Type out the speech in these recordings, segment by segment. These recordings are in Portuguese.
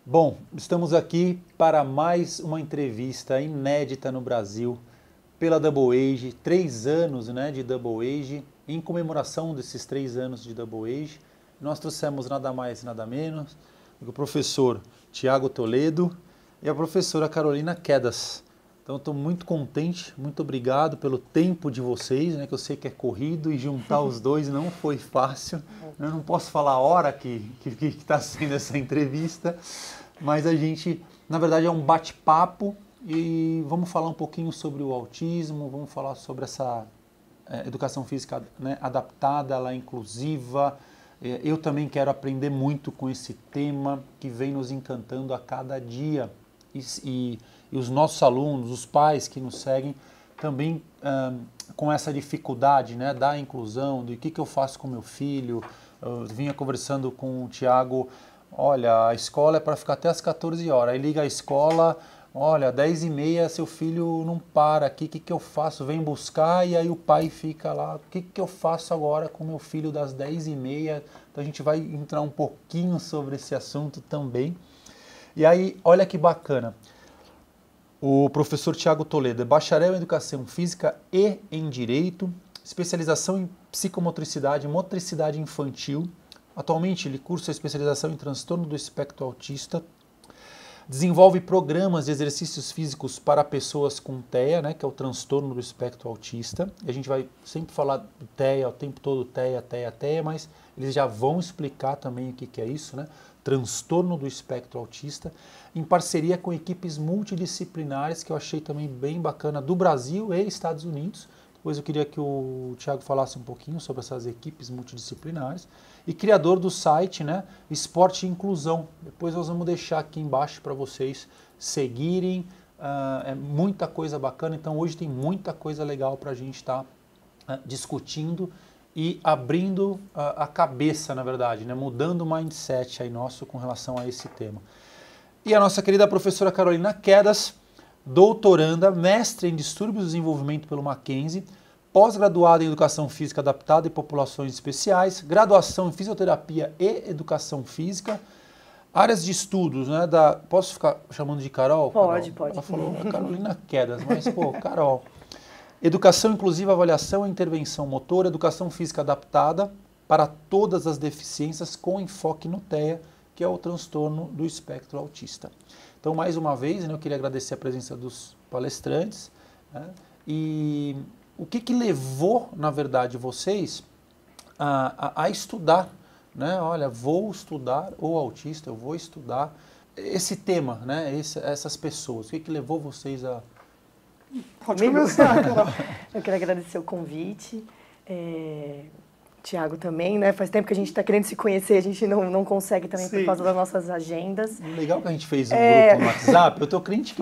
Bom, estamos aqui para mais uma entrevista inédita no Brasil pela Double Age, 3 anos, né, de Double Age. Em comemoração desses 3 anos de Double Age, nós trouxemos nada mais nada menos do que o professor Tiago Toledo e a professora Carolina Quedas. Então estou muito contente, muito obrigado pelo tempo de vocês, né, que eu sei que é corrido e juntar os dois não foi fácil. Eu não posso falar a hora que está sendo essa entrevista, mas a gente, na verdade, é um bate-papo e vamos falar um pouquinho sobre o autismo, vamos falar sobre essa educação física, né, adaptada, ela é inclusiva. Eu também quero aprender muito com esse tema que vem nos encantando a cada dia. E os nossos alunos, os pais que nos seguem, também com essa dificuldade, né, da inclusão, do que eu faço com meu filho. Eu vinha conversando com o Tiago, olha, a escola é para ficar até as 14 horas, aí liga a escola, olha, 10h30 seu filho não para aqui, o que eu faço? Vem buscar e aí o pai fica lá, o que eu faço agora com meu filho das 10h30? Então a gente vai entrar um pouquinho sobre esse assunto também. E aí, olha que bacana, o professor Tiago Toledo é bacharel em Educação Física e em Direito, especialização em Psicomotricidade e Motricidade Infantil. Atualmente ele cursa a especialização em Transtorno do Espectro Autista, desenvolve programas de exercícios físicos para pessoas com TEA, né, que é o Transtorno do Espectro Autista. E a gente vai sempre falar do TEA, o tempo todo TEA, mas eles já vão explicar também o que é isso, né? Transtorno do Espectro Autista, em parceria com equipes multidisciplinares, que eu achei também bem bacana, do Brasil e Estados Unidos. Depois eu queria que o Tiago falasse um pouquinho sobre essas equipes multidisciplinares. E criador do site, né, Esporte e Inclusão. Depois nós vamos deixar aqui embaixo para vocês seguirem. É muita coisa bacana, então hoje tem muita coisa legal para a gente estar discutindo e abrindo a cabeça, na verdade, né, mudando o mindset aí nosso com relação a esse tema. E a nossa querida professora Carolina Quedas, doutoranda, mestre em Distúrbios do Desenvolvimento pelo Mackenzie, pós-graduada em Educação Física Adaptada e Populações Especiais, graduação em Fisioterapia e Educação Física, áreas de estudos, né, posso ficar chamando de Carol? Pode, Carol? pode. Ela falou Carolina Quedas, mas pô, Carol. Educação Inclusiva, Avaliação e Intervenção Motora, Educação Física Adaptada para todas as deficiências com enfoque no TEA, que é o transtorno do espectro autista. Então, mais uma vez, né, eu queria agradecer a presença dos palestrantes, né, e o que levou, na verdade, vocês a estudar, né? Olha, vou estudar o autista, eu vou estudar esse tema, né? Essas pessoas. O que levou vocês a... Pode começar, Carol. Eu quero agradecer o convite. Tiago também, né? Faz tempo que a gente está querendo se conhecer, a gente não consegue também. Sim. Por causa das nossas agendas. Legal que a gente fez um grupo no WhatsApp, eu tô crente que,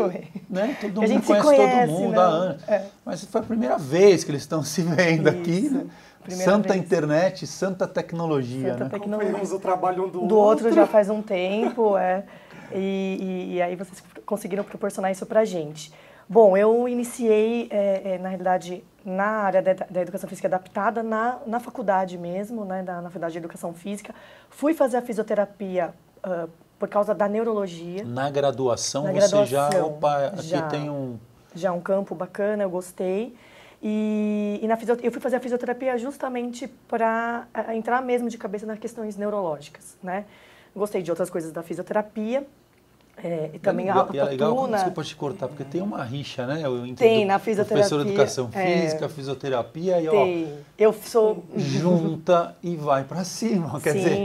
né, todo mundo conhece todo mundo há anos. Mas foi a primeira vez que eles estão se vendo aqui, né? Santa internet, santa tecnologia, santa, né? Tecnologia. Acompanhamos o trabalho um do outro já faz um tempo, e aí vocês conseguiram proporcionar isso pra gente. Bom, eu iniciei, na realidade, na área da Educação Física Adaptada, na faculdade mesmo, né, na Faculdade de Educação Física. Fui fazer a fisioterapia por causa da neurologia. Na graduação, você já, opa, aqui tem um... Já um campo bacana, eu gostei. E eu fui fazer a fisioterapia justamente para entrar mesmo de cabeça nas questões neurológicas, né? Gostei de outras coisas da fisioterapia. E também a legal, desculpa te cortar, porque tem uma rixa, né? Tem na fisioterapia. Professor de Educação Física, fisioterapia, e ó, eu sou... junta e vai para cima, quer dizer...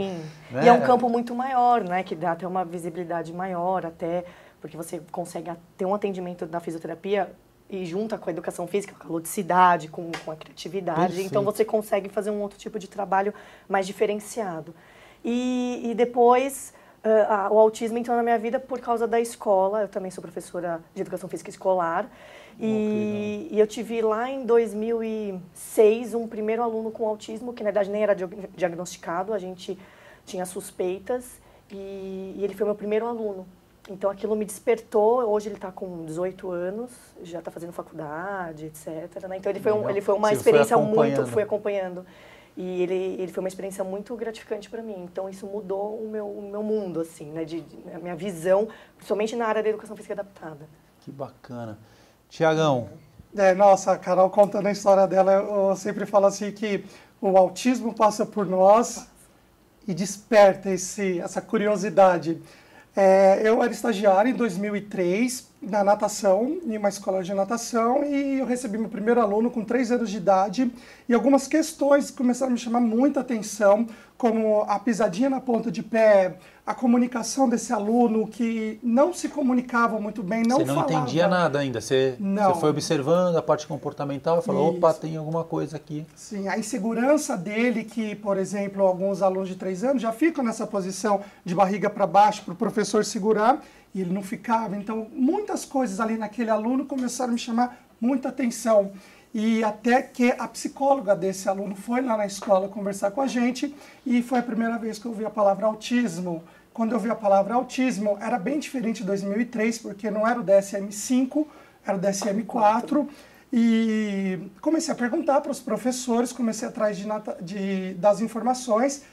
Né? E é um campo muito maior, né? Que dá até uma visibilidade maior, até porque você consegue ter um atendimento da fisioterapia e junta com a educação física, com a ludicidade, com a criatividade. Perfeito. Então você consegue fazer um outro tipo de trabalho mais diferenciado. E depois... o autismo entrou na minha vida por causa da escola. Eu também sou professora de educação física escolar. E eu tive lá em 2006 um primeiro aluno com autismo, que na verdade nem era diagnosticado, a gente tinha suspeitas, e ele foi meu primeiro aluno. Então aquilo me despertou. Hoje ele está com 18 anos, já está fazendo faculdade, etc. Né? Então ele foi uma experiência muito... Fui acompanhando. E ele foi uma experiência muito gratificante para mim. Então, isso mudou o meu mundo, assim, né? A minha visão, principalmente na área da educação física adaptada. Que bacana. Tiagão. Nossa, a Carol contando a história dela, eu sempre falo assim que o autismo passa por nós e desperta essa curiosidade. Eu era estagiário em 2003 na natação, em uma escola de natação, e eu recebi meu primeiro aluno com 3 anos de idade, e algumas questões começaram a me chamar muita atenção, como a pisadinha na ponta de pé, a comunicação desse aluno que não se comunicava muito bem, não falava. Você não entendia nada ainda, você foi observando a parte comportamental e falou, opa, tem alguma coisa aqui. Sim, a insegurança dele, que, por exemplo, alguns alunos de 3 anos já ficam nessa posição de barriga para baixo para o professor segurar, e ele não ficava. Então, muitas coisas ali naquele aluno começaram a me chamar muita atenção. E até que a psicóloga desse aluno foi lá na escola conversar com a gente, e foi a primeira vez que eu ouvi a palavra autismo. Quando eu ouvi a palavra autismo, era bem diferente de 2003, porque não era o DSM-5, era o DSM-4. E comecei a perguntar para os professores, comecei atrás das informações,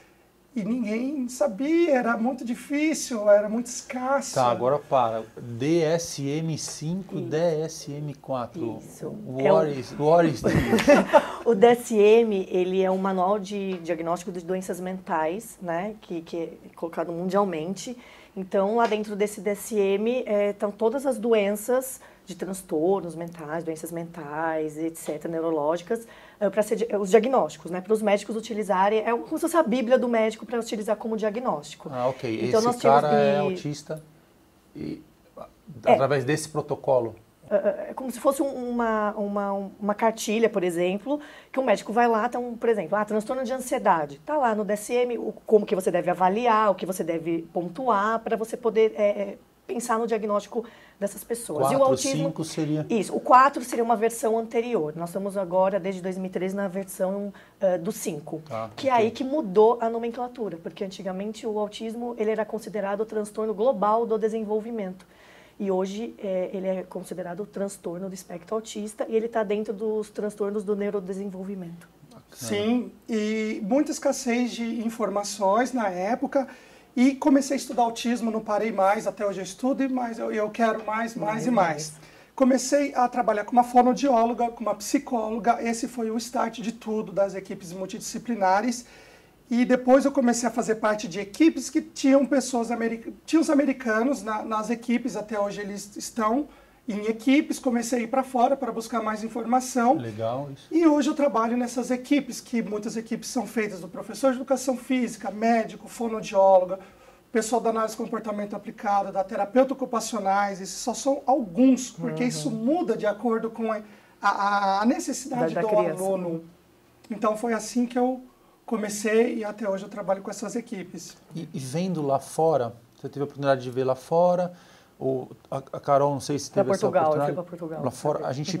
e ninguém sabia, era muito difícil, era muito escasso. Tá, agora para. DSM-5, DSM-4. Isso. What is this? O DSM, ele é um manual de diagnóstico de doenças mentais, né, que é colocado mundialmente. Então, lá dentro desse DSM, estão todas as doenças de transtornos mentais, doenças mentais, etc., neurológicas, para ser os diagnósticos, né, para os médicos utilizarem, é como se fosse a bíblia do médico para utilizar como diagnóstico. Ah, ok. Então, esse cara é autista e através desse protocolo? É como se fosse uma cartilha, por exemplo, que o médico vai lá, então, por exemplo, transtorno de ansiedade. Está lá no DSM como que você deve avaliar, o que você deve pontuar para você poder pensar no diagnóstico dessas pessoas. 4, e o autismo, 5 seria... Isso, o 4 seria uma versão anterior. Nós estamos agora, desde 2013, na versão do 5, que é aí que mudou a nomenclatura, porque antigamente o autismo ele era considerado o transtorno global do desenvolvimento. E hoje ele é considerado o transtorno do espectro autista e ele está dentro dos transtornos do neurodesenvolvimento. Sim, e muita escassez de informações na época. E comecei a estudar autismo, não parei mais, até hoje eu estudo, mas eu quero mais e mais. Comecei a trabalhar com uma fonoaudióloga, com uma psicóloga, esse foi o start de tudo, das equipes multidisciplinares. E depois eu comecei a fazer parte de equipes que tinham tinham os americanos nas equipes, até hoje eles estão em equipes, comecei a ir para fora para buscar mais informação. Legal isso. E hoje eu trabalho nessas equipes, que muitas equipes são feitas do professor de educação física, médico, fonoaudióloga, pessoal da análise de comportamento aplicada, da terapeuta ocupacionais, esses só são alguns, porque isso muda de acordo com a necessidade do aluno. Então foi assim que eu comecei e até hoje eu trabalho com essas equipes. E vendo lá fora, você teve a oportunidade de ver lá fora, a Carol, não sei se teve essa oportunidade. Eu fui para Portugal. Lá fora, a gente,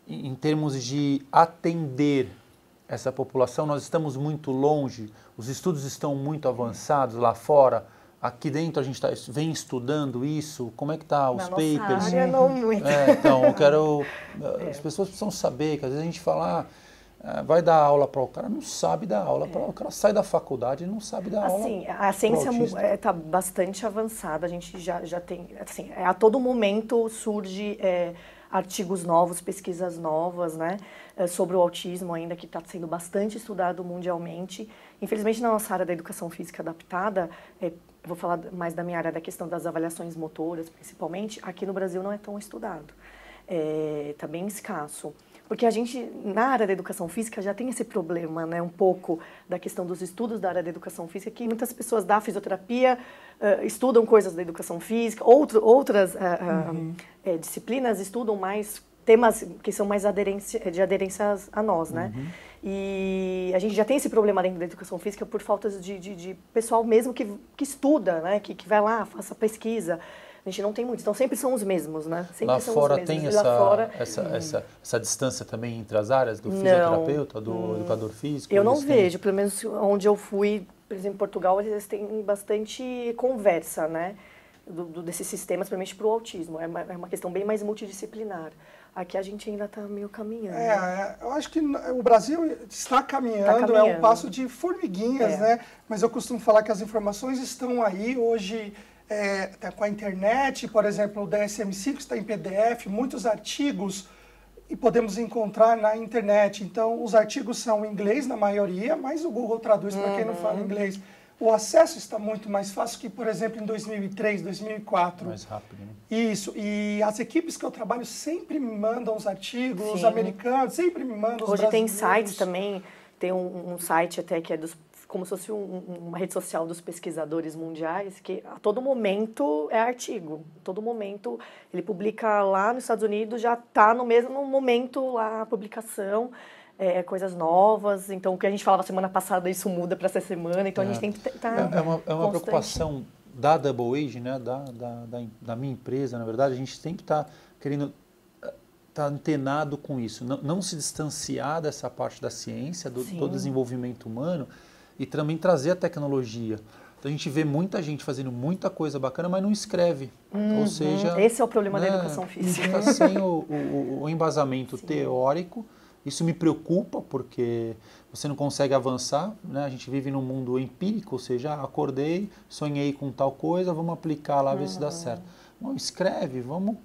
em termos de atender essa população, nós estamos muito longe, os estudos estão muito avançados lá fora. Aqui dentro a gente vem estudando isso, como é que está os papers? Nossa área não muito. Então, eu quero... As pessoas precisam saber que às vezes a gente fala... vai dar aula para o cara, não sabe dar aula para o cara, sai da faculdade e não sabe dar aula. Assim, a ciência está bastante avançada, a gente já tem, assim, a todo momento surge artigos novos, pesquisas novas, né, sobre o autismo ainda, que está sendo bastante estudado mundialmente. Infelizmente, na nossa área da educação física adaptada, vou falar mais da minha área da questão das avaliações motoras, principalmente, aqui no Brasil não é tão estudado, está bem escasso. Porque a gente, na área da educação física, já tem esse problema, né, um pouco da questão dos estudos da área da educação física, que muitas pessoas da fisioterapia estudam coisas da educação física, outras disciplinas estudam mais temas que são mais de aderência a nós, né? E a gente já tem esse problema dentro da educação física por falta de pessoal mesmo que estuda, né, que vai lá, faça pesquisa. A gente não tem muitos, então sempre são os mesmos, né? Sempre lá são fora os mesmos. tem essa distância também entre as áreas do fisioterapeuta, do educador físico? Eu não vejo, pelo menos onde eu fui, por exemplo, em Portugal, eles têm bastante conversa, né? desses sistemas, principalmente para o autismo. É uma questão bem mais multidisciplinar. Aqui a gente ainda está meio caminhando. Eu acho que o Brasil está caminhando, é um passo de formiguinhas, né? Mas eu costumo falar que as informações estão aí hoje, tá com a internet, por exemplo, o DSM-5 está em PDF, muitos artigos e podemos encontrar na internet. Então, os artigos são em inglês na maioria, mas o Google traduz para quem não fala inglês. O acesso está muito mais fácil que, por exemplo, em 2003, 2004. Mais rápido, né? Isso. E as equipes que eu trabalho sempre me mandam os artigos, os americanos sempre me mandam os brasileiros. Hoje tem sites também, tem um site até que é como se fosse uma rede social dos pesquisadores mundiais, que a todo momento é artigo. A todo momento ele publica lá nos Estados Unidos, já está no mesmo momento lá a publicação. Coisas novas, então o que a gente falava semana passada, isso muda para essa semma, então a gente tem que estar É uma preocupação da Double Age, né, da minha empresa, na verdade, a gente sempre está querendo estar antenado com isso, não se distanciar dessa parte da ciência, do desenvolvimento humano e também trazer a tecnologia. Então a gente vê muita gente fazendo muita coisa bacana, mas não escreve. Ou seja... Esse é o problema da educação física. Fica sem o embasamento teórico. Isso me preocupa porque você não consegue avançar, né? A gente vive num mundo empírico, ou seja, acordei, sonhei com tal coisa, vamos aplicar lá, ver se dá certo. Não, escreve, vamos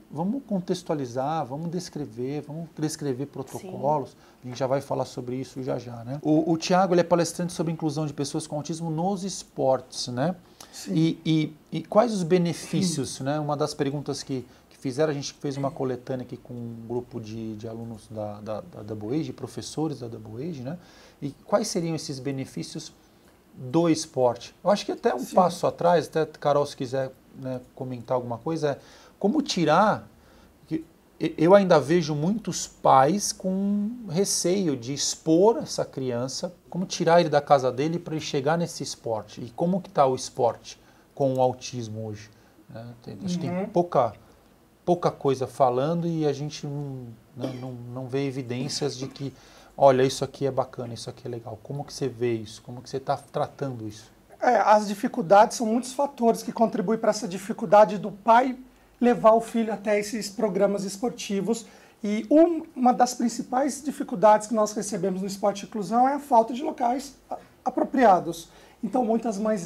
contextualizar, vamos descrever protocolos. A gente já vai falar sobre isso já, né? O Thiago, ele é palestrante sobre inclusão de pessoas com autismo nos esportes, né? E quais os benefícios, né? Uma das perguntas que fizeram, a gente fez uma coletânea aqui com um grupo de alunos da Double Age, professores da Double Age, né? E quais seriam esses benefícios do esporte? Eu acho que até um passo atrás, até Carol, se quiser, né, comentar alguma coisa, como tirar... Eu ainda vejo muitos pais com receio de expor essa criança, como tirar ele da casa dele para ele chegar nesse esporte. E como que está o esporte com o autismo hoje? Né? Acho que tem pouca coisa falando e a gente não vê evidências de que, olha, isso aqui é bacana, isso aqui é legal. Como que você vê isso? Como que você está tratando isso? As dificuldades são muitos fatores que contribuem para essa dificuldade do pai levar o filho até esses programas esportivos. E uma das principais dificuldades que nós recebemos no esporte de inclusão é a falta de locais apropriados. Então, muitas mães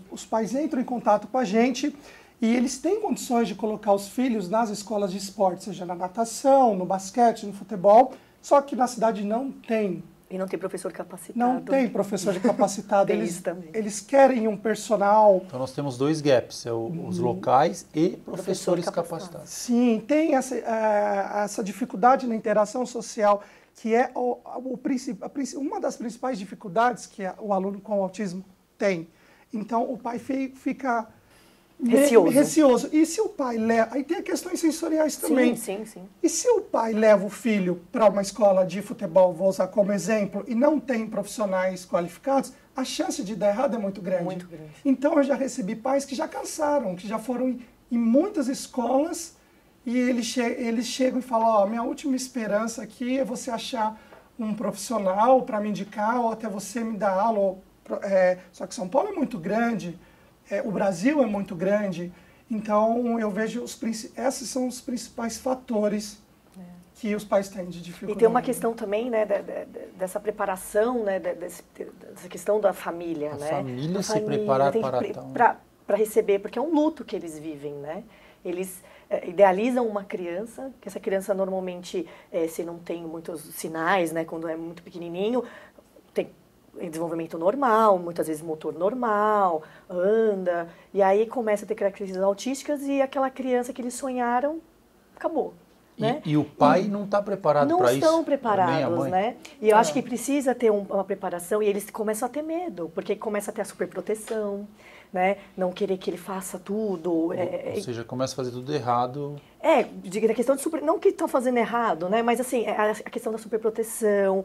os pais entram em contato com a gente e eles têm condições de colocar os filhos nas escolas de esporte, seja na natação, no basquete, no futebol, só que na cidade não tem. E não tem professor capacitado. Não tem professor capacitado. Tem isso também. Eles querem um personal... Então nós temos dois gaps, os locais e professores capacitados. Sim, tem essa dificuldade na interação social, que é uma das principais dificuldades que o aluno com autismo tem. Então o pai fica... Receoso. E se o pai leva... Aí tem questões sensoriais também. Sim. E se o pai leva o filho para uma escola de futebol, vou usar como exemplo, e não tem profissionais qualificados, a chance de dar errado é muito grande. Muito grande. Então eu já recebi pais que já cansaram, que já foram em muitas escolas e eles chegam e falam, minha última esperança aqui é você achar um profissional para me indicar ou até você me dar aula. Só que São Paulo é muito grande. O Brasil é muito grande, então eu vejo esses são os principais fatores que os pais têm de dificuldade. E tem uma questão também, né, dessa preparação, né, dessa questão da família, né? Família se preparar para receber, porque é um luto que eles vivem, né? Eles idealizam uma criança, que essa criança normalmente, se não tem muitos sinais, né, quando é muito pequenininho, tem desenvolvimento normal, muitas vezes motor normal, anda, e aí começa a ter características autísticas e aquela criança que eles sonharam, acabou. Né? E o pai não está preparado para isso? Não estão preparados, né? E eu acho que precisa ter uma preparação e eles começam a ter medo, porque começa a ter a superproteção, né? Não querer que ele faça tudo. Ou seja, começa a fazer tudo errado. Da questão de não que estão fazendo errado, né? Mas assim, a questão da superproteção.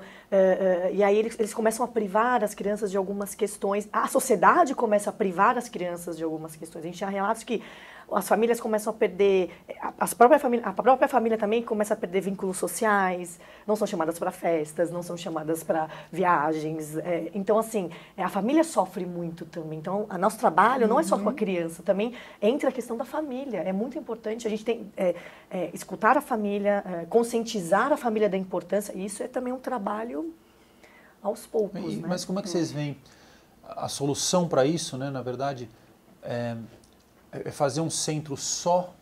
E aí eles começam a privar as crianças de algumas questões. A sociedade começa a privar as crianças de algumas questões. A gente tinha relatos que as famílias começam a perder, a própria família também começa a perder vínculos sociais, não são chamadas para festas, não são chamadas para viagens. Então, assim, a família sofre muito também. Então, o nosso trabalho não é só com a criança, também entra a questão da família. É muito importante a gente tem, escutar a família, conscientizar a família da importância, e isso é também um trabalho aos poucos. Né? Mas como é que vocês veem a solução para isso, né? Na verdade, é fazer um centro só.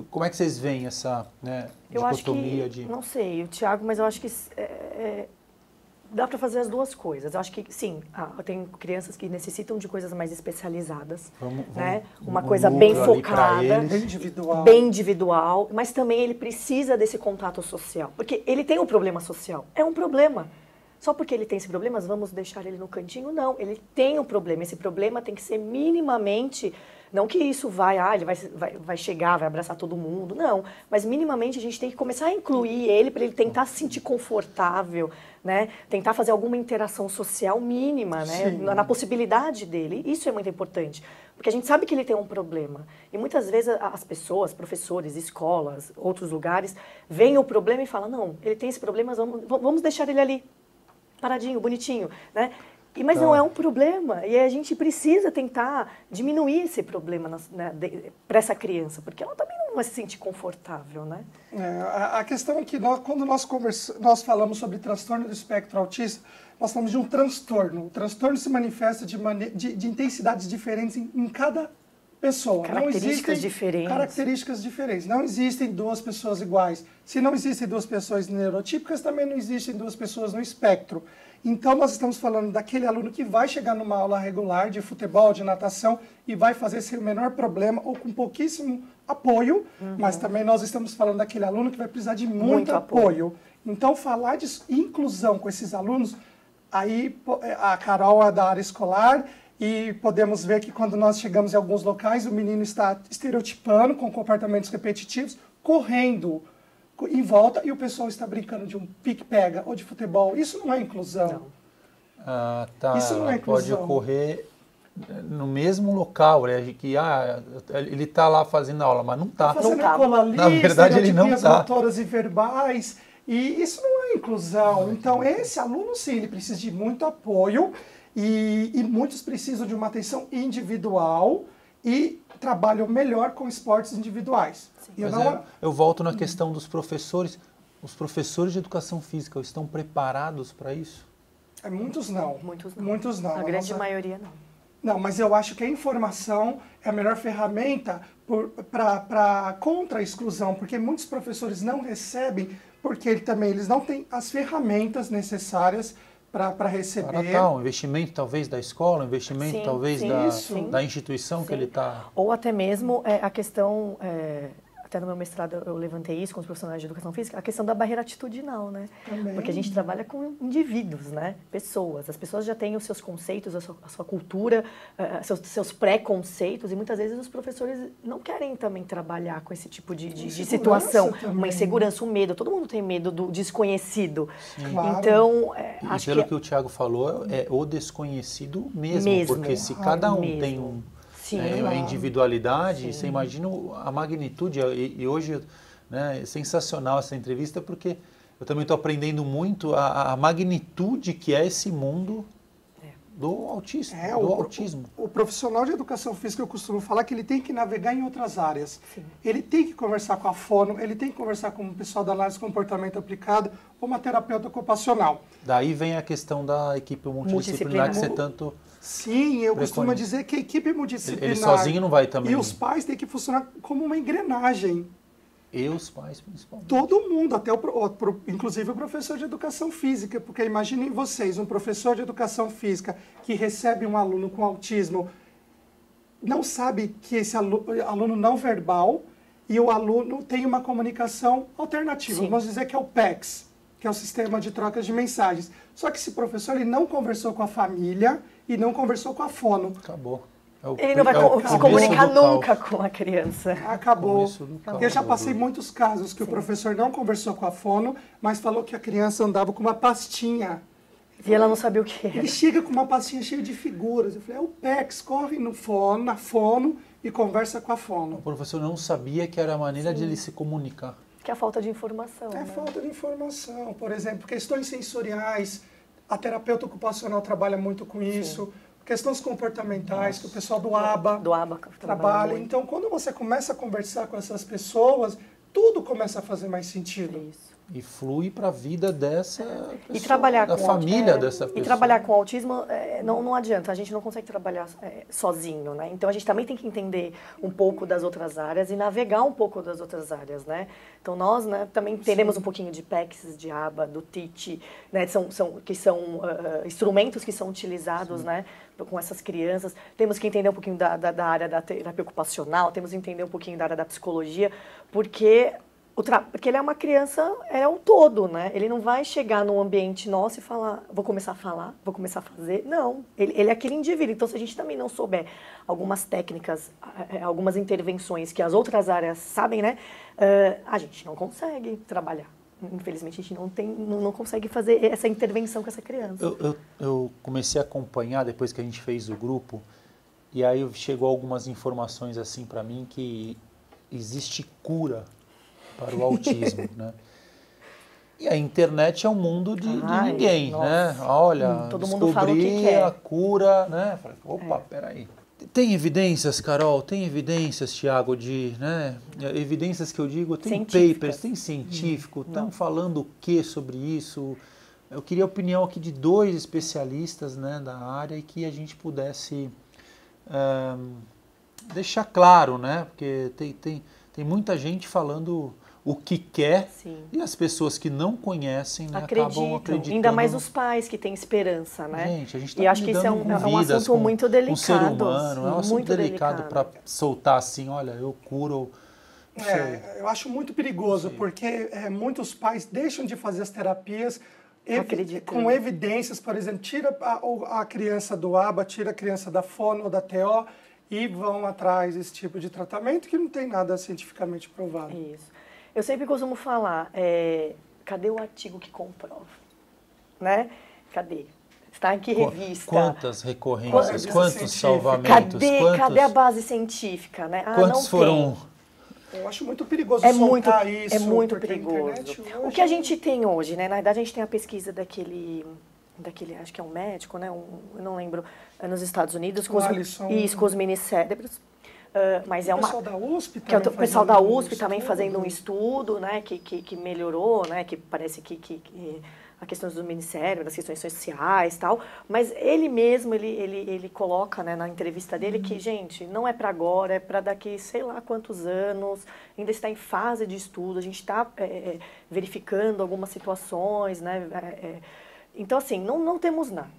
Como é que vocês veem essa, né, dicotomia de... Não sei, Thiago, mas eu acho que dá para fazer as duas coisas. Eu acho que, sim, eu tenho crianças que necessitam de coisas mais especializadas, né? Uma coisa bem focada, bem individual, mas também ele precisa desse contato social, porque ele tem um problema social, é um problema. Só porque ele tem esse problema, vamos deixar ele no cantinho? Não, ele tem um problema. Esse problema tem que ser minimamente... Não que isso ele vai chegar, vai abraçar todo mundo, não. Mas minimamente a gente tem que começar a incluir ele para ele tentar se sentir confortável, né? Tentar fazer alguma interação social mínima, né? Na possibilidade dele. Isso é muito importante. Porque a gente sabe que ele tem um problema. E muitas vezes as pessoas, professores, escolas, outros lugares, veem o problema e falam, não, ele tem esse problema, vamos deixar ele ali. Paradinho, bonitinho, né? Mas não é um problema, e a gente precisa tentar diminuir esse problema para essa criança, porque ela também não vai se sentir confortável, né? A questão é que quando nós falamos sobre transtorno do espectro autista, nós falamos de um transtorno. O transtorno se manifesta de intensidades diferentes em cada pessoa. Características diferentes. Características diferentes. Não existem duas pessoas iguais. Se não existem duas pessoas neurotípicas, também não existem duas pessoas no espectro. Então, nós estamos falando daquele aluno que vai chegar numa aula regular de futebol, de natação, e vai fazer sem o menor problema ou com pouquíssimo apoio, mas também nós estamos falando daquele aluno que vai precisar de muito apoio. Então, falar de inclusão com esses alunos, aí a Carol é da área escolar, e podemos ver que quando nós chegamos em alguns locais, o menino está estereotipando, com comportamentos repetitivos, correndo em volta, e o pessoal está brincando de um pique-pega ou de futebol. Isso não é inclusão. Não. Isso não é inclusão. Pode ocorrer no mesmo local, né? Que ele está lá fazendo aula, mas não está. Na verdade, ele não está. Motoras e verbais, e isso não é inclusão. Então, esse aluno, sim, ele precisa de muito apoio, e muitos precisam de uma atenção individual e trabalham melhor com esportes individuais. Eu volto na questão dos professores. Os professores de educação física estão preparados para isso? Muitos não. Muitos não. A grande maioria não. Não, mas eu acho que a informação é a melhor ferramenta contra a exclusão, porque muitos professores não recebem, porque eles não têm as ferramentas necessárias para receber. Um investimento talvez da escola, um investimento talvez da instituição que ele está... Ou até mesmo a questão, até no meu mestrado eu levantei isso com os profissionais de educação física, a questão da barreira atitudinal, né? Também. Porque a gente trabalha com indivíduos, né? Pessoas. As pessoas já têm os seus conceitos, a sua cultura, seus pré-conceitos, e muitas vezes os professores não querem também trabalhar com esse tipo de situação. Também. Uma insegurança, um medo. Todo mundo tem medo do desconhecido. Claro. Então, acho que... Pelo que o Thiago falou, é o desconhecido mesmo. Porque se cada um tem a individualidade, você imagina a magnitude, e hoje, né, é sensacional essa entrevista, porque eu também estou aprendendo muito a magnitude que é esse mundo do autismo. Autismo. O profissional de educação física, eu costumo falar que ele tem que navegar em outras áreas. Sim. Ele tem que conversar com a fono, ele tem que conversar com o pessoal da análise de comportamento aplicado, ou uma terapeuta ocupacional. Daí vem a questão da equipe multidisciplinar que você tanto... Sim, eu costumo dizer que a equipe multidisciplinar... Ele sozinho não vai também... E os pais têm que funcionar como uma engrenagem. E os pais, principalmente. Todo mundo, inclusive o professor de educação física, porque imaginem vocês, um professor de educação física que recebe um aluno com autismo, não sabe que esse aluno não verbal, e o aluno tem uma comunicação alternativa. Sim. Vamos dizer que é o PECS, que é o sistema de trocas de mensagens. Só que esse professor ele não conversou com a família e não conversou com a fono. Acabou. Ele não vai se comunicar nunca com a criança. Acabou. Eu já passei muitos casos que o professor não conversou com a fono, mas falou que a criança andava com uma pastinha. E ela não sabia o que era. Ele chega com uma pastinha cheia de figuras. Eu falei, é o PECS, corre na fono, e conversa com a O fono. professor não sabia que era a maneira de ele se comunicar. Que é a falta de informação. É né? falta de informação. Por exemplo, questões sensoriais, a terapeuta ocupacional trabalha muito com isso. Questões comportamentais, que o pessoal do ABA, Do ABA trabalha. muito. Então, quando você começa a conversar com essas pessoas, tudo começa a fazer mais sentido. Isso. E flui para a vida dessa pessoa, E trabalhar da com família é, dessa pessoa. E trabalhar com autismo não adianta, a gente não consegue trabalhar sozinho, né? Então a gente também tem que entender um pouco das outras áreas e navegar um pouco das outras áreas, né? Então nós, né, também entendemos um pouquinho de PECs, de ABA, do TIT, né? Que são instrumentos que são utilizados, né, com essas crianças. Temos que entender um pouquinho da área da terapia ocupacional, temos que entender um pouquinho da área da psicologia, porque ele é uma criança, é o todo, né? Ele não vai chegar num ambiente nosso e falar, vou começar a falar, vou começar a fazer. Não, ele é aquele indivíduo. Então, se a gente também não souber algumas técnicas, algumas intervenções que as outras áreas sabem, né? A gente não consegue trabalhar. Infelizmente, a gente não consegue fazer essa intervenção com essa criança. Eu comecei a acompanhar depois que a gente fez o grupo, e aí chegou algumas informações assim para mim que existe cura para o autismo, né? E a internet é um mundo de ninguém, nossa. né? Olha, Todo mundo fala o que descobri quer. a cura, né? Falei, opa, peraí. Tem evidências, Carol? Tem evidências, Tiago, né? Evidências que eu digo, tem Científicas. papers, tem científico, estão falando o que sobre isso? Eu queria a opinião aqui de 2 especialistas, né, da área e que a gente pudesse deixar claro, né? Porque tem muita gente falando o que quer. Sim. E as pessoas que não conhecem, né, acabam acreditando. Ainda mais os pais que têm esperança, né? Gente, a gente E está acho que isso é lidando com um vidas, assunto muito delicado. com ser humano, é um assunto muito delicado para soltar assim, olha, eu curo. Eu acho muito perigoso, porque muitos pais deixam de fazer as terapias com evidências, por exemplo, tira a criança do ABA, tira a criança da fono ou da TO e vão atrás desse tipo de tratamento que não tem nada cientificamente provado. Isso. Eu sempre costumo falar, cadê o artigo que comprova? Né? Cadê? Está em que revista? Quantas recorrências, quantos salvamentos? Cadê a base científica? Né? Quantos foram? Eu acho muito perigoso soltar isso. É muito perigoso. O que a gente tem hoje, né? Na verdade, a gente tem a pesquisa daquele acho que é um médico, né? Eu não lembro, nos Estados Unidos, com os minicérebros. Mas o pessoal da USP também, o pessoal da USP também fazendo um estudo, né, que melhorou, né, que parece que a questão do minicérebro, das questões sociais e tal, mas ele mesmo, ele coloca, né, na entrevista dele que, gente, não é para agora, é para daqui sei lá quantos anos, ainda está em fase de estudo, a gente está verificando algumas situações, né, então assim, não temos nada.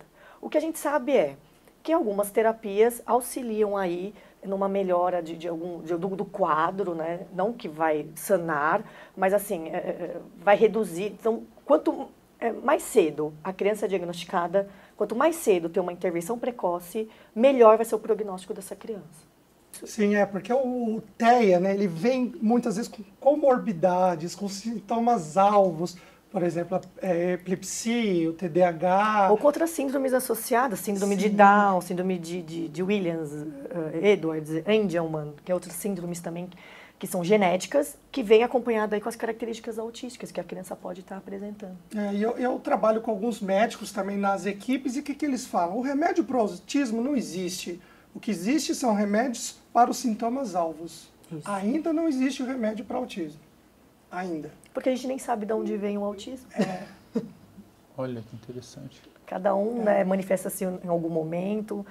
O que a gente sabe é que algumas terapias auxiliam aí numa melhora do quadro, né? Não que vai sanar, mas assim, vai reduzir. Então, quanto mais cedo a criança é diagnosticada, quanto mais cedo ter uma intervenção precoce, melhor vai ser o prognóstico dessa criança. Sim, porque o TEA, né, ele vem muitas vezes com comorbidades, com sintomas alvos, por exemplo, a epilepsia, o TDAH. Ou com outras síndromes associadas, síndrome de Down, síndrome de Williams, Edwards, Angelman, que é outras síndromes também que são genéticas, que vêm acompanhadas aí com as características autísticas que a criança pode estar apresentando. Eu trabalho com alguns médicos também nas equipes e o que eles falam? O remédio para o autismo não existe. O que existe são remédios para os sintomas alvos. Isso. Ainda não existe o remédio para autismo. Ainda. Porque a gente nem sabe de onde vem o autismo. Olha que interessante. Cada um né, manifesta-se em algum momento,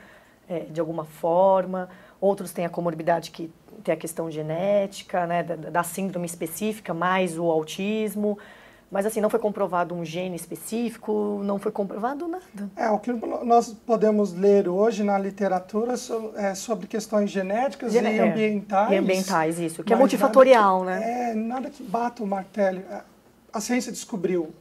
de alguma forma. Outros têm a comorbidade que tem a questão genética, né, da síndrome específica, mais o autismo. Mas assim, não foi comprovado um gene específico, não foi comprovado nada. O que nós podemos ler hoje na literatura é sobre questões genéticas e ambientais. E ambientais, isso, que é multifatorial, né? Nada que bata o martelo. A ciência descobriu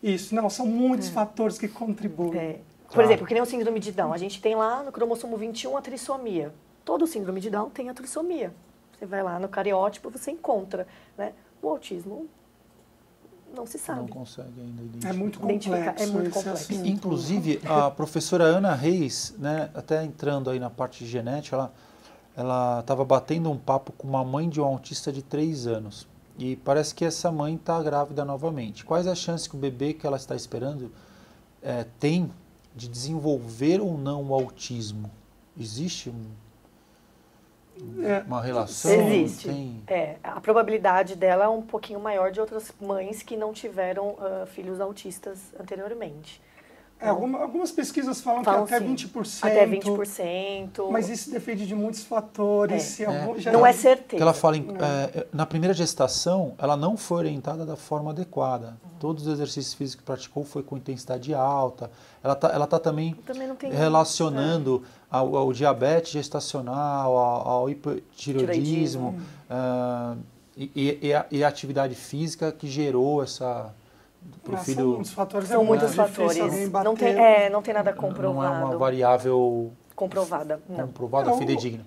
isso. Não, são muitos fatores que contribuem. Por exemplo, que nem o síndrome de Down. A gente tem lá no cromossomo 21 a trissomia. Todo síndrome de Down tem a trissomia. Você vai lá no cariótipo, você encontra, né? O autismo não se sabe. Não consegue ainda identificar. É muito complexo. É muito complexo. Inclusive, a professora Ana Reis, né, até entrando aí na parte de genética, ela estava batendo um papo com uma mãe de um autista de 3 anos. E parece que essa mãe está grávida novamente. Quais as chances que o bebê que ela está esperando tem de desenvolver ou não o autismo? Existe uma relação? Existe. Tem... A probabilidade dela é um pouquinho maior de outras mães que não tiveram filhos autistas anteriormente. Algumas pesquisas falam que até 20%. Até 20%. Mas isso depende de muitos fatores. Não é certeza. Ela fala, na primeira gestação, ela não foi orientada da forma adequada. Todos os exercícios físicos que praticou foi com intensidade alta. Ela tá também relacionando ao diabetes gestacional, ao hipotireoidismo e a atividade física que gerou essa... São muitos fatores. São muitos fatores. Não tem nada comprovado. Não é uma variável comprovada. Fidedigna.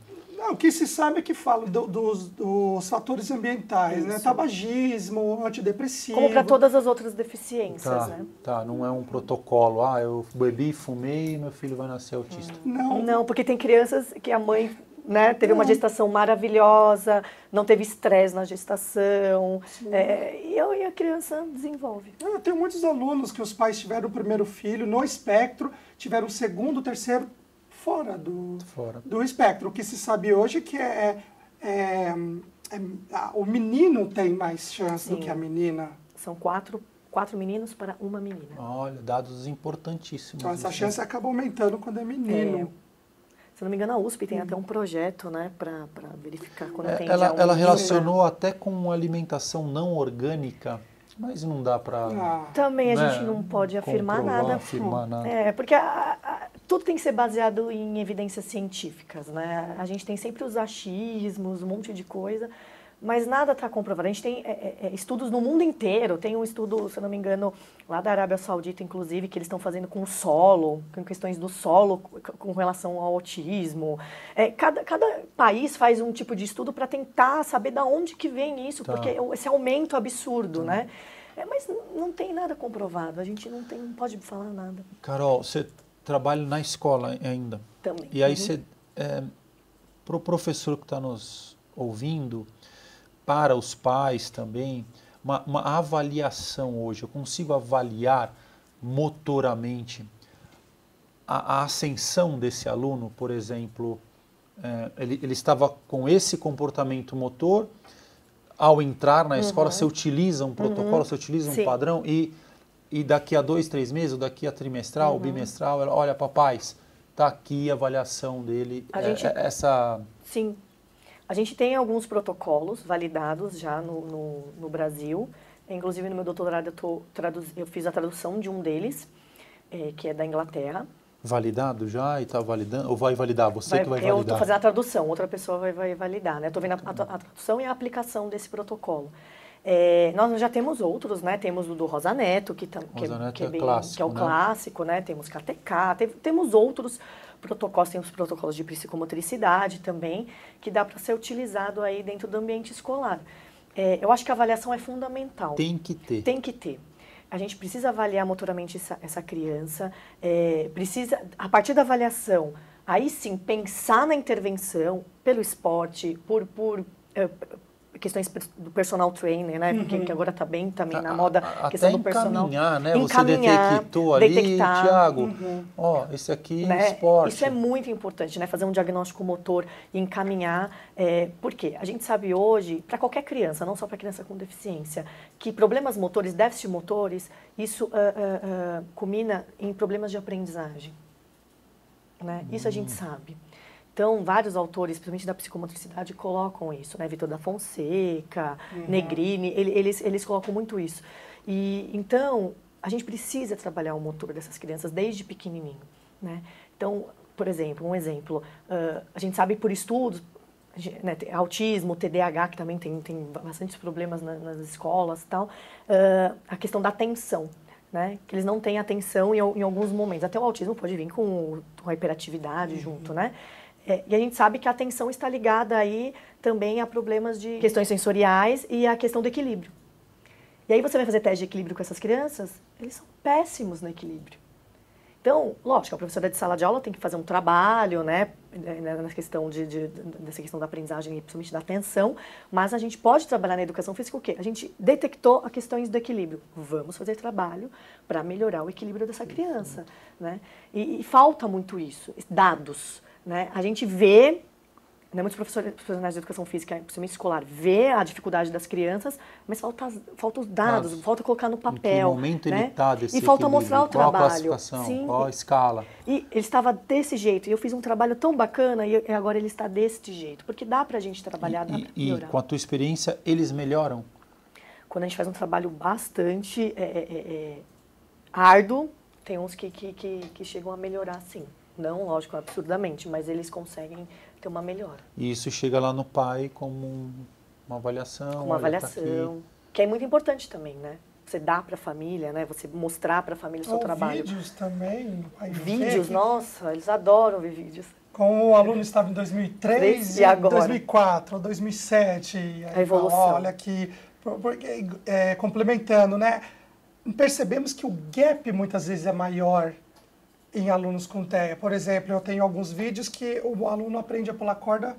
O que se sabe é que fala dos fatores ambientais, né? Tabagismo, antidepressivo. Como para todas as outras deficiências, né? Não é um protocolo. Eu bebi, fumei e meu filho vai nascer autista. Não, porque tem crianças que a mãe... Né? Teve uma gestação maravilhosa, não teve estresse na gestação, e a criança desenvolve. Eu tenho muitos alunos que os pais tiveram o primeiro filho no espectro, tiveram o segundo, o terceiro fora do espectro. O que se sabe hoje é que o menino tem mais chance do que a menina. São quatro meninos para uma menina. Olha, dados importantíssimos. Então essa chance acaba aumentando quando é menino. Se não me engano, a USP tem até um projeto, né, para verificar quando tem ela relacionou até com alimentação não orgânica, mas não dá para... Também a gente não pode afirmar nada. Porque tudo tem que ser baseado em evidências científicas, né? A gente tem sempre os achismos, um monte de coisa, mas nada está comprovado. A gente tem estudos no mundo inteiro. Tem um estudo, se não me engano, lá da Arábia Saudita, inclusive, que eles estão fazendo com o solo, com questões do solo com relação ao autismo. Cada país faz um tipo de estudo para tentar saber de onde que vem isso, porque esse aumento absurdo, né? Mas não tem nada comprovado. A gente não pode falar nada. Carol, você trabalha na escola ainda. Também. E aí você, para o professor que está nos ouvindo, para os pais também, uma avaliação hoje. Eu consigo avaliar motoramente a ascensão desse aluno, por exemplo, ele estava com esse comportamento motor, ao entrar na escola, você utiliza um protocolo, você utiliza um padrão e daqui a 2, 3 meses, ou daqui a trimestral, ou bimestral, olha, papais, está aqui a avaliação dele. Sim. A gente tem alguns protocolos validados já no Brasil. Inclusive, no meu doutorado, eu fiz a tradução de um deles, que é da Inglaterra. Validado já e está validando? Ou vai validar? Você que vai validar? Eu estou fazendo a tradução, outra pessoa vai validar. Estou vendo a tradução e a aplicação desse protocolo. Nós já temos outros, né? Temos o do Rosa Neto, que é o clássico, né? Temos KTK, temos outros protocolos, tem os protocolos de psicomotricidade também, que dá para ser utilizado aí dentro do ambiente escolar. Eu acho que a avaliação é fundamental. Tem que ter. Tem que ter. A gente precisa avaliar motoramente essa criança, precisa, a partir da avaliação, aí sim, pensar na intervenção pelo esporte, por questões do personal trainer, né? Que agora está bem também na moda, a questão do personal. Encaminhar, né? Você detectou ali, Tiago, esse aqui é esporte. Isso é muito importante, né? Fazer um diagnóstico motor e encaminhar. Por quê? A gente sabe hoje, para qualquer criança, não só para criança com deficiência, que problemas motores, déficit motores, isso culmina em problemas de aprendizagem. Né? Isso a gente sabe. Então, vários autores, principalmente da psicomotricidade, colocam isso, né? Vitor da Fonseca, Negrini, eles colocam muito isso. E, então, a gente precisa trabalhar o motor dessas crianças desde pequenininho, né? Então, por exemplo, a gente sabe por estudos, né, autismo, TDAH, que também tem bastantes problemas nas escolas e tal, a questão da atenção. Né? Que eles não têm atenção em alguns momentos. Até o autismo pode vir com a hiperatividade junto, né? E a gente sabe que a atenção está ligada aí também a problemas de questões sensoriais e a questão do equilíbrio. E aí você vai fazer teste de equilíbrio com essas crianças, eles são péssimos no equilíbrio. Então, lógico, a professora de sala de aula tem que fazer um trabalho, né, nessa questão dessa questão da aprendizagem e principalmente da atenção, mas a gente pode trabalhar na educação física o quê? A gente detectou as questões do equilíbrio. Vamos fazer trabalho para melhorar o equilíbrio dessa criança, né? E falta muito isso, dados, né? A gente vê, né, muitos profissionais de educação física, principalmente escolar, vê a dificuldade das crianças, mas falta os dados, falta colocar no papel. Em que momento né? ele está desse E falta equilíbrio? mostrar o Qual trabalho. a classificação? Sim. Qual a escala? E ele estava desse jeito, e eu fiz um trabalho tão bacana, e agora ele está desse jeito. Porque dá pra gente trabalhar, dá pra melhorar. E com a tua experiência, eles melhoram? Quando a gente faz um trabalho bastante árduo, tem uns que chegam a melhorar, sim. Não, lógico, absurdamente, mas eles conseguem ter uma melhora. E isso chega lá no pai como uma avaliação? Uma olha, tá avaliação, aqui. que é muito importante também, né? Você dá para a família, né? Você mostrar para a família o seu trabalho. Vídeos também. Vídeos, nossa, eles adoram ver vídeos. Como o aluno estava em 2003 e agora? 2004, ou 2007. A evolução. Olha aqui, porque, complementando, né? Percebemos que o gap muitas vezes é maior em alunos com TEA. Por exemplo, eu tenho alguns vídeos que o aluno aprende a pular corda,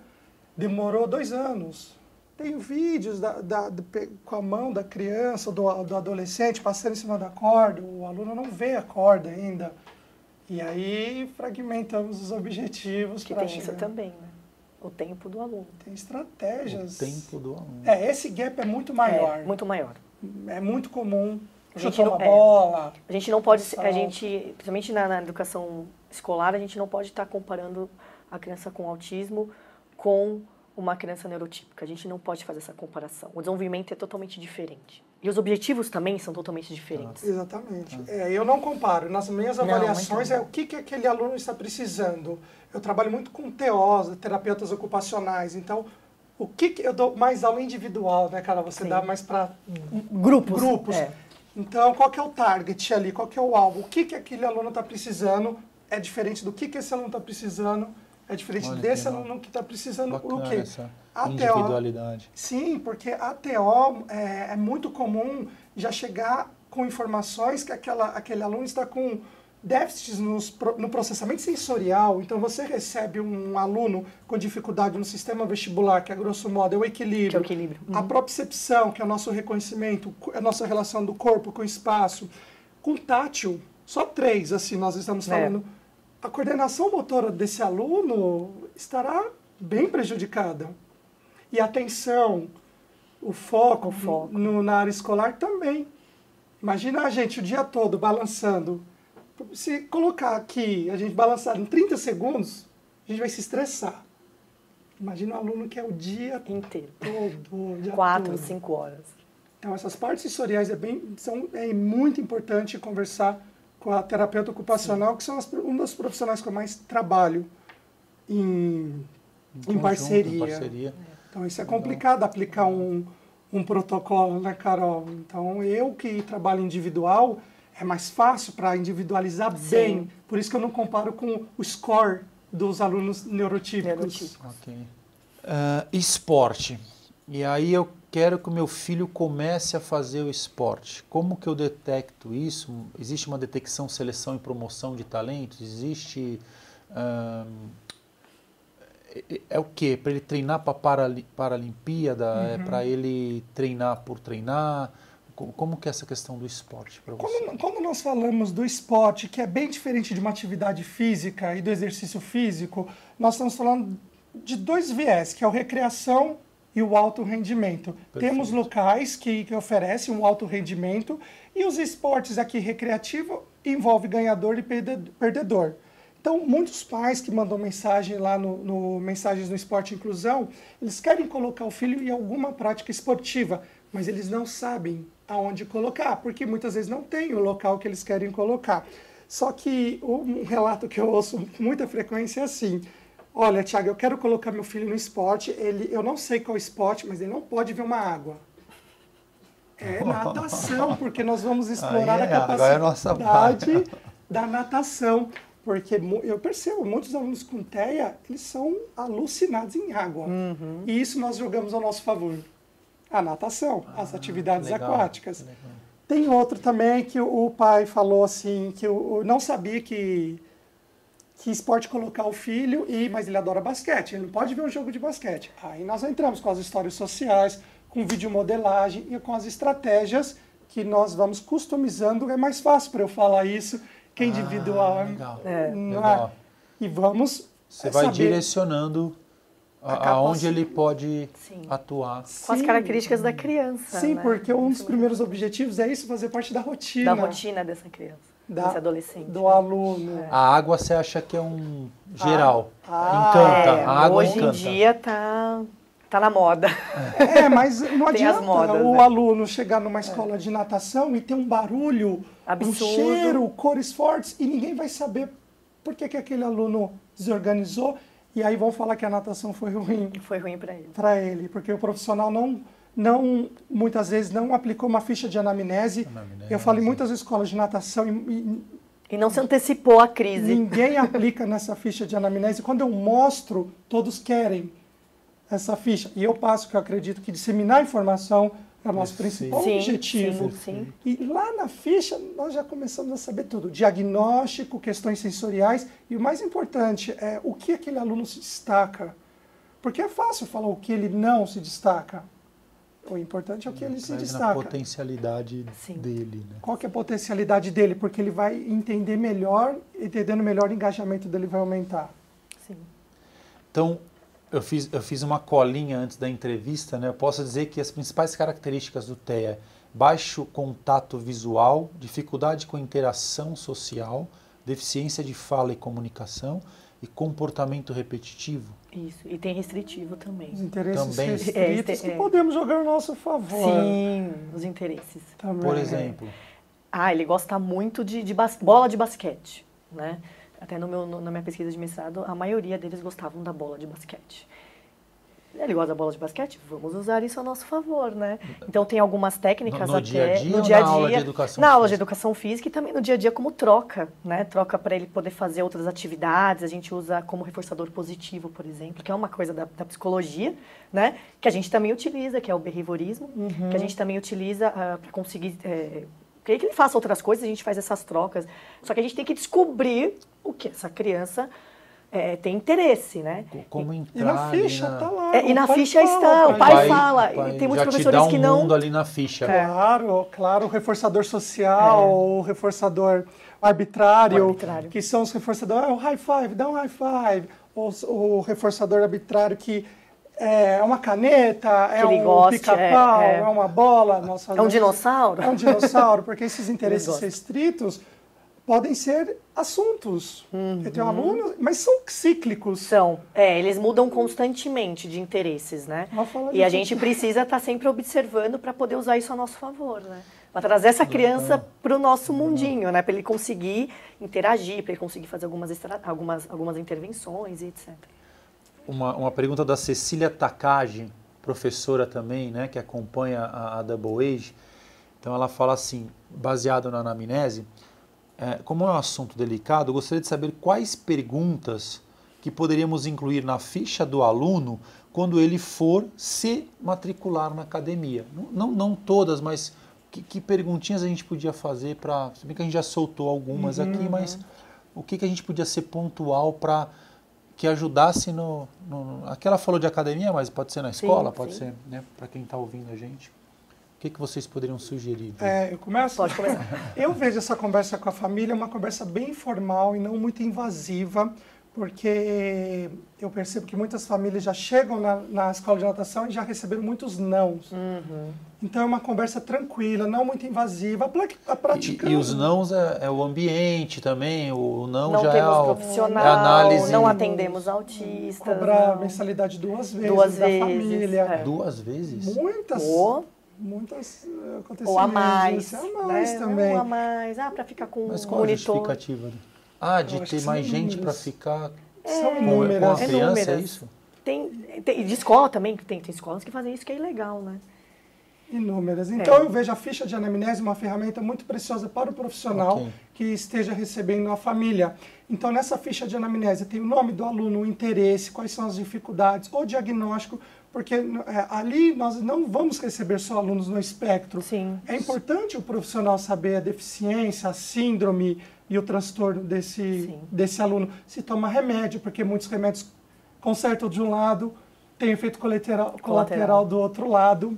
demorou 2 anos. Tenho vídeos com a mão da criança, do adolescente, passando em cima da corda, o aluno não vê a corda ainda. E aí fragmentamos os objetivos. Que tem isso também, né? O tempo do aluno. Tem estratégias. O tempo do aluno. Esse gap é muito maior. É, muito maior. É muito comum. A gente Chutou não, uma bola. A gente não pode, principalmente na educação escolar, a gente não pode estar comparando a criança com autismo com uma criança neurotípica. A gente não pode fazer essa comparação. O desenvolvimento é totalmente diferente. E os objetivos também são totalmente diferentes. Exatamente. Eu não comparo. Nas minhas avaliações o que aquele aluno está precisando. Eu trabalho muito com TOs, terapeutas ocupacionais. Então, o que eu dou mais aula individual, né, cara? Você dá mais para grupos. Então, qual que é o target ali? Qual que é o alvo? O que aquele aluno está precisando é diferente do que esse aluno está precisando, é diferente desse aluno que está precisando o quê? Essa individualidade. Sim, porque a TO é muito comum já chegar com informações que aquele aluno está com déficits no processamento sensorial. Então, você recebe um aluno com dificuldade no sistema vestibular, que é, grosso modo, é o equilíbrio. Que é o equilíbrio. A propriocepção, que é o nosso reconhecimento, a nossa relação do corpo com o espaço. Com tátil, só 3, assim, nós estamos falando. A coordenação motora desse aluno estará bem prejudicada. E a atenção, o foco. Na área escolar também. Imagina a gente o dia todo balançando. Se colocar aqui, a gente balançar em 30 segundos, a gente vai se estressar. Imagina um aluno que é o dia inteiro. Todo. 4, 5 horas. Então, essas partes sensoriais é muito importante conversar com a terapeuta ocupacional, que são um dos profissionais que eu mais trabalho em parceria. Então, isso é complicado, aplicar um protocolo, né, Carol? Então, eu que trabalho individual, é mais fácil para individualizar bem. Por isso que eu não comparo com o score dos alunos neurotípicos. Ok. Esporte. E aí eu quero que o meu filho comece a fazer o esporte. Como que eu detecto isso? Existe uma detecção, seleção e promoção de talentos? Existe... é o quê? Para ele treinar para a Paralimpíada? É para ele treinar por treinar? Como que é essa questão do esporte para você? Quando nós falamos do esporte, que é bem diferente de uma atividade física e do exercício físico, nós estamos falando de 2 viés, que é o recreação e o alto rendimento. Perfeito. Temos locais que oferecem um alto rendimento e os esportes aqui recreativo envolve ganhador e perdedor. Então, muitos pais que mandam mensagem lá no Mensagens no Esporte e Inclusão, eles querem colocar o filho em alguma prática esportiva, mas eles não sabem aonde colocar, porque muitas vezes não tem o local que eles querem colocar. Só que um relato que eu ouço com muita frequência é assim: olha, Thiago, eu quero colocar meu filho no esporte, eu não sei qual esporte, mas ele não pode ver uma água. É natação, porque nós vamos explorar a capacidade da natação. Porque eu percebo, muitos alunos com TEA, eles são alucinados em água. E isso nós jogamos ao nosso favor. A natação, as atividades aquáticas. Tem outro também que o pai falou assim, que não sabia que esporte colocar o filho, mas ele adora basquete, ele não pode ver um jogo de basquete. Aí nós entramos com as histórias sociais, com videomodelagem e com as estratégias que nós vamos customizando. É mais fácil para eu falar isso, que é individual. Legal. Legal. E vamos Você vai saber direcionando aonde ele pode Sim. atuar. Com as características da criança. Sim, né? porque um dos primeiros objetivos é isso, fazer parte da rotina. Da rotina dessa criança, desse adolescente. Do aluno. A água você acha que é um geral. Ah, Encanta. A água hoje encanta. em dia tá na moda. Mas não Tem as adianta modas, o né? aluno chegar numa escola de natação e ter um barulho, Absurdo. um cheiro, cores fortes, e ninguém vai saber por que aquele aluno desorganizou. E aí vão falar que a natação foi ruim Foi ruim para ele. para ele, porque o profissional muitas vezes não aplicou uma ficha de anamnese. Eu falo em muitas escolas de natação E não se antecipou à crise. ninguém aplica nessa ficha de anamnese. Quando eu mostro, todos querem essa ficha. E eu passo, que eu acredito que disseminar informação é o nosso principal objetivo. Sim. E lá na ficha, nós já começamos a saber tudo. Diagnóstico, questões sensoriais. E o mais importante é o que aquele aluno se destaca. Porque é fácil falar o que ele não se destaca. O importante é o que ele se Na destaca. potencialidade Sim. dele, né? Qual que é a potencialidade dele? Porque ele vai entender melhor, entendendo melhor, o engajamento dele vai aumentar. Sim. Então, eu fiz uma colinha antes da entrevista, né? Eu posso dizer que as principais características do TEA é baixo contato visual, dificuldade com interação social, deficiência de fala e comunicação e comportamento repetitivo. Isso. E tem restritivo também. Os interesses Também. restritos que podemos jogar ao nosso favor. Sim, os interesses. Também. Por exemplo, Ele gosta muito de bola de basquete, né? Até na minha pesquisa de mestrado, a maioria deles gostavam da bola de basquete. Ele gosta da bola de basquete? Vamos usar isso a nosso favor, né? Então tem algumas técnicas no dia a dia no ou dia a na dia, aula de educação na aula de física? educação física e também no dia a dia como troca, né? Troca para ele poder fazer outras atividades. A gente usa como reforçador positivo, por exemplo, que é uma coisa da psicologia, né? Que a gente também utiliza, que é o behaviorismo, que a gente também utiliza para conseguir que ele faça outras coisas, a gente faz essas trocas. Só que a gente tem que descobrir o que essa criança tem interesse, né? Como entrar E na ficha ali tá lá. E o na pai ficha fala, está, o pai fala. pai E tem muitos já professores te dá que um não... mundo ali na ficha. Claro, o reforçador social, o reforçador arbitrário, que são os reforçadores, o high five, dá um high five, o reforçador arbitrário que é uma caneta, é um pica-pau, é uma bola. É um dinossauro? É um dinossauro, porque esses interesses restritos podem ser assuntos entre alunos, mas são cíclicos. São. Eles mudam constantemente de interesses, né? E a gente precisa estar sempre observando para poder usar isso a nosso favor, né? Para trazer essa criança para o nosso mundinho, né? Para ele conseguir interagir, para ele conseguir fazer algumas intervenções e etc. Uma pergunta da Cecília Takagi, professora também, né, que acompanha a Double Age. Então ela fala assim, baseado na anamnese, como é um assunto delicado, eu gostaria de saber quais perguntas que poderíamos incluir na ficha do aluno quando ele for se matricular na academia. Não todas, mas que perguntinhas a gente podia fazer para... Se bem que a gente já soltou algumas aqui, mas o que a gente podia ser pontual para que ajudasse aqui ela falou de academia, mas pode ser na escola, pode ser, né, para quem está ouvindo a gente. O que vocês poderiam sugerir? Eu começo? Pode começar. Eu vejo essa conversa com a família uma conversa bem informal e não muito invasiva, porque eu percebo que muitas famílias já chegam na escola de natação e já receberam muitos nãos. Então é uma conversa tranquila, não muito invasiva, praticando. E os nãos é o ambiente também, o não já temos é profissional, a análise. não atendemos autistas. Cobrar não. mensalidade duas vezes da família. 2 vezes? Muitas acontecimentos. Ou a mais. A mais também. Ou a mais. Para ficar com Mas um qual a monitor. justificativa? De ter mais gente para ficar São com a inúmeras. criança, é isso? Tem de escola também, tem escolas que fazem isso, que é ilegal, né? Inúmeras. Então eu vejo a ficha de anamnese uma ferramenta muito preciosa para o profissional que esteja recebendo a família. Então nessa ficha de anamnese tem o nome do aluno, o interesse, quais são as dificuldades, o diagnóstico, porque ali nós não vamos receber só alunos no espectro. Sim. É importante o profissional saber a deficiência, a síndrome e o transtorno desse aluno. Se toma remédio, porque muitos remédios consertam de um lado, tem efeito colateral do outro lado.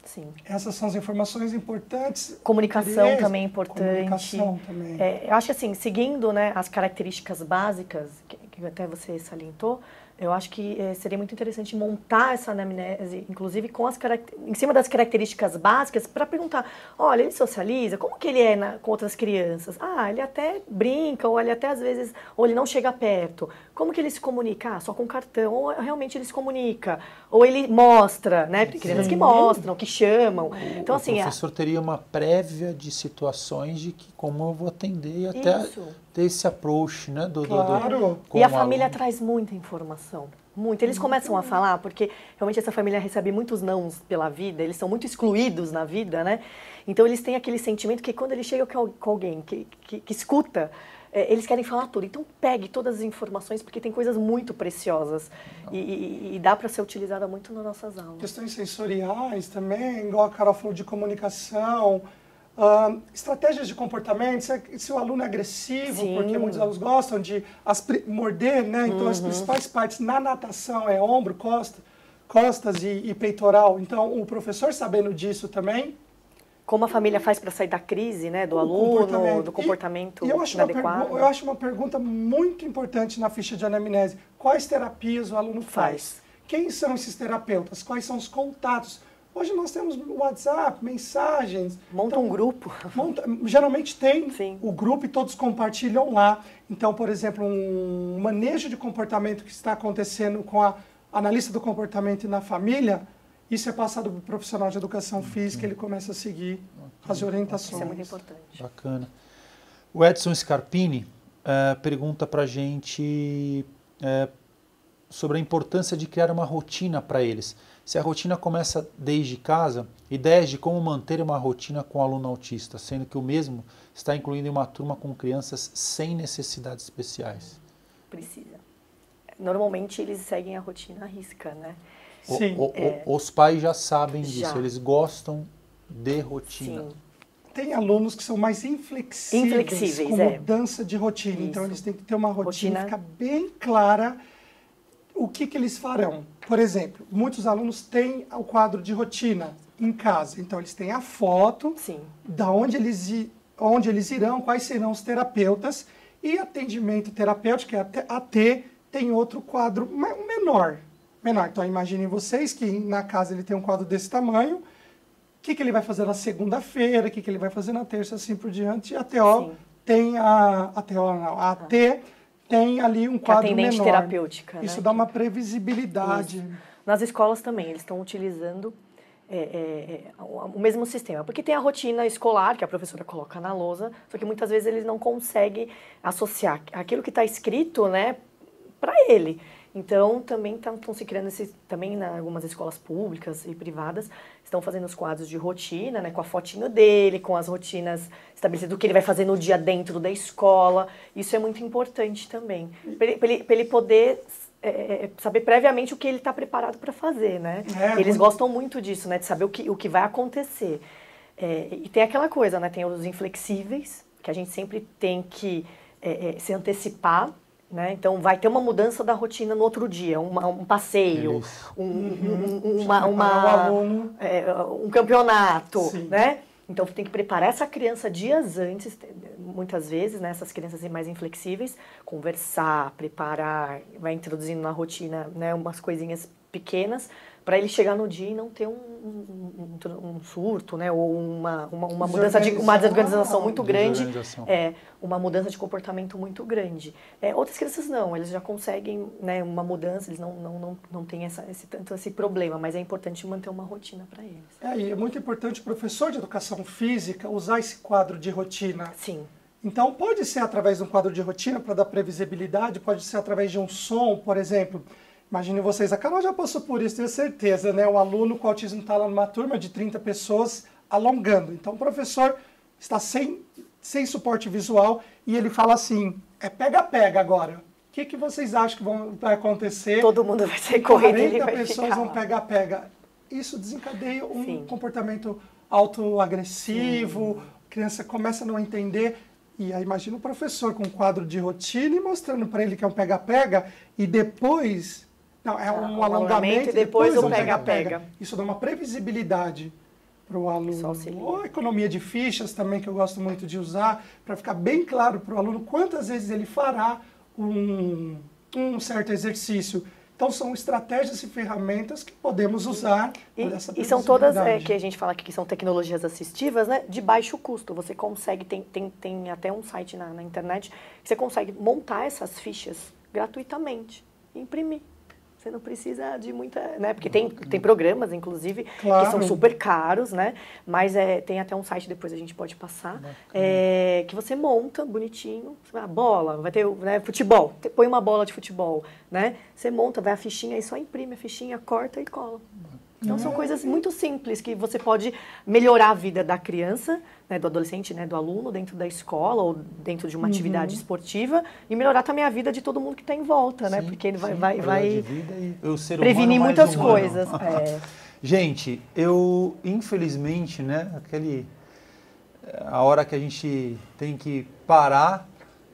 Sim. Essas são as informações importantes. Comunicação também é importante. Comunicação também. Eu acho assim, seguindo, né, as características básicas, que até você salientou, eu acho que seria muito interessante montar essa anamnese, inclusive em cima das características básicas, para perguntar, olha, ele socializa? Como que ele é com outras crianças? Ah, ele até brinca, ou ele até às vezes, ou ele não chega perto. Como que ele se comunica? Ah, só com cartão, ou realmente ele se comunica, ou ele mostra, né? Tem crianças que mostram, que chamam. Então, assim, o professor teria uma prévia de situações de que como eu vou atender e até ter esse approach, né? Claro. E a família traz muita informação. Muito. Eles começam a falar, porque realmente essa família recebe muitos nãos pela vida, eles são muito excluídos na vida, né? Então eles têm aquele sentimento que quando eles chegam com alguém que escuta, eles querem falar tudo. Então pegue todas as informações, porque tem coisas muito preciosas e dá para ser utilizada muito nas nossas aulas. Questões sensoriais também, igual a Carol falou, de comunicação, estratégias de comportamento, se o aluno é agressivo, Sim. porque muitos alunos gostam de morder, né? Então as principais partes na natação é ombro, costas e peitoral. Então o professor sabendo disso também. Como a família faz para sair da crise, né, do aluno, do comportamento inadequado? Eu acho uma pergunta muito importante na ficha de anamnese. Quais terapias o aluno faz? Quem são esses terapeutas? Quais são os contatos? Hoje nós temos WhatsApp, mensagens. Monta um grupo. Geralmente tem Sim. o grupo e todos compartilham lá. Então, por exemplo, um manejo de comportamento que está acontecendo com a analista do comportamento e na família, isso é passado para o profissional de educação física, ele começa a seguir as orientações. Isso é muito importante. Bacana. O Edson Scarpini pergunta para a gente sobre a importância de criar uma rotina para eles. Se a rotina começa desde casa, ideias de como manter uma rotina com o aluno autista, sendo que o mesmo está incluído em uma turma com crianças sem necessidades especiais. Precisa. Normalmente eles seguem a rotina à risca, né? Sim. Os pais já sabem disso, eles gostam de rotina. Sim. Tem alunos que são mais inflexíveis com mudança de rotina. Isso. Então, eles têm que ter uma rotina, ficar bem clara o que eles farão. Por exemplo, muitos alunos têm o quadro de rotina em casa. Então, eles têm a foto da onde eles irão, quais serão os terapeutas. E atendimento terapêutico, AT, tem outro quadro menor. Então, imaginem vocês que na casa ele tem um quadro desse tamanho. O que ele vai fazer na segunda-feira, o que ele vai fazer na terça, assim por diante. E a TO tem a AT tem ali um quadro menor. Terapêutica. Isso né? dá uma previsibilidade. Isso. Nas escolas também, eles estão utilizando o mesmo sistema. Porque tem a rotina escolar, que a professora coloca na lousa, só que muitas vezes eles não conseguem associar aquilo que está escrito, né, para ele. Então, também estão se criando, também em algumas escolas públicas e privadas, estão fazendo os quadros de rotina, né, com a fotinho dele, com as rotinas estabelecidas, do que ele vai fazer no dia dentro da escola. Isso é muito importante também, para ele poder saber previamente o que ele está preparado para fazer, né? Eles gostam muito disso, né, de saber o que vai acontecer. E tem aquela coisa, né, tem os inflexíveis, que a gente sempre tem que se antecipar. Né? Então, vai ter uma mudança da rotina no outro dia, um passeio, um campeonato, né? Então, tem que preparar essa criança dias antes, muitas vezes, né? Essas crianças mais inflexíveis, conversar, preparar, vai introduzindo na rotina, né, umas coisinhas pequenas, para ele chegar no dia e não ter um surto, né? Ou uma mudança uma desorganização muito grande, uma mudança de comportamento muito grande. Outras crianças não, eles já conseguem, né, uma mudança, eles não têm tanto esse problema, mas é importante manter uma rotina para eles. E é muito importante o professor de educação física usar esse quadro de rotina. Sim. Então, pode ser através de um quadro de rotina para dar previsibilidade, pode ser através de um som, por exemplo. Imagine vocês, a Carol já passou por isso, tenho certeza, né? O aluno com autismo está lá numa turma de 30 pessoas alongando. Então, o professor está sem suporte visual e ele fala assim, pega-pega agora. que vocês acham que vai acontecer? Todo mundo vai ser corrido, ele 40 vai pessoas ficar vão lá. pega-pega. Isso desencadeia um Sim. comportamento autoagressivo, a criança começa a não entender. E aí imagina o professor com um quadro de rotina e mostrando para ele que é um pega-pega e depois... Não, é um alongamento e depois o um pega-pega. Isso dá uma previsibilidade para o aluno. Ou a economia de fichas também, que eu gosto muito de usar, para ficar bem claro para o aluno quantas vezes ele fará um certo exercício. Então, são estratégias e ferramentas que podemos usar nessa E são todas, que a gente fala aqui, que são tecnologias assistivas, né, de baixo custo. Você consegue, tem até um site na internet, que você consegue montar essas fichas gratuitamente e imprimir. Você não precisa de muita, né? Porque tem programas, inclusive, Claro. que são super caros, né? Mas tem até um site, depois a gente pode passar, que você monta bonitinho, a bola, vai ter, né, futebol, põe uma bola de futebol, né? Você monta, vai a fichinha e só imprime a fichinha, corta e cola. Então são coisas muito simples que você pode melhorar a vida da criança, né, do adolescente, né, do aluno dentro da escola ou dentro de uma atividade esportiva e melhorar também a vida de todo mundo que está em volta, né? Porque ele vai prevenir muitas coisas. Gente, eu infelizmente, né, a hora que a gente tem que parar,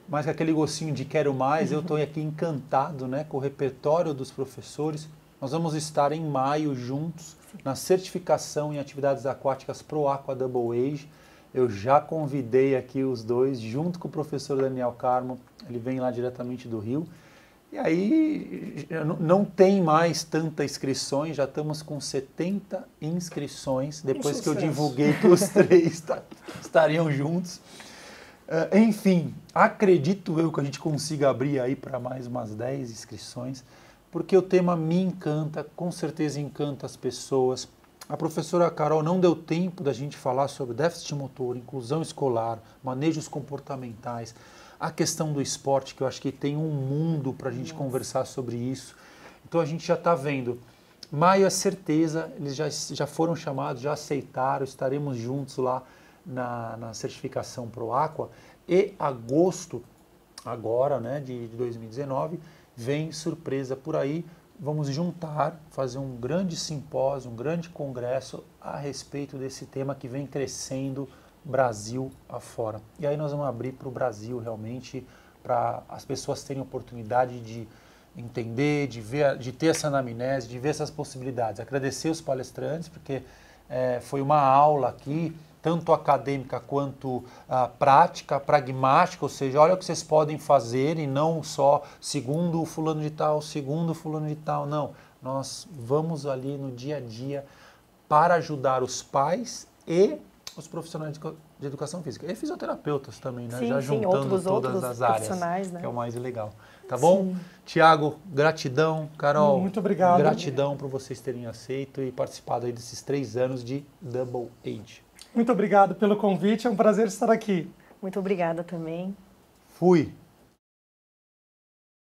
mas com aquele gostinho de quero mais, eu estou aqui encantado, né, com o repertório dos professores. Nós vamos estar em maio juntos na certificação em atividades aquáticas Pro Aqua Double Age. Eu já convidei aqui os dois, junto com o professor Daniel Carmo, ele vem lá diretamente do Rio. E aí não tem mais tanta inscrições, já estamos com 70 inscrições, depois que eu divulguei que os três estariam juntos. Enfim, acredito eu que a gente consiga abrir aí para mais umas 10 inscrições, porque o tema me encanta, com certeza encanta as pessoas. A professora Carol não deu tempo da gente falar sobre déficit motor, inclusão escolar, manejos comportamentais, a questão do esporte, que eu acho que tem um mundo para a gente conversar sobre isso. Então a gente já está vendo. Maio é certeza, eles já foram chamados, já aceitaram, estaremos juntos lá na certificação Pro Aqua. E agosto, agora, né, de 2019, vem surpresa por aí. Vamos juntar, fazer um grande simpósio, um grande congresso a respeito desse tema que vem crescendo Brasil afora. E aí nós vamos abrir para o Brasil realmente, para as pessoas terem oportunidade de entender, de ver, de ter essa anamnese, de ver essas possibilidades. Agradecer os palestrantes, porque foi uma aula aqui, tanto acadêmica quanto prática, pragmática, ou seja, olha o que vocês podem fazer e não só segundo o fulano de tal, segundo o fulano de tal, não. Nós vamos ali no dia a dia para ajudar os pais e os profissionais de educação física. E fisioterapeutas também, né? Sim, já juntando todas as áreas, né? que é o mais legal. Tá bom? Tiago, gratidão. Carol, muito obrigado. Gratidão por vocês terem aceito e participado aí desses 3 anos de Double Age. Muito obrigado pelo convite, é um prazer estar aqui. Muito obrigada também. Fui.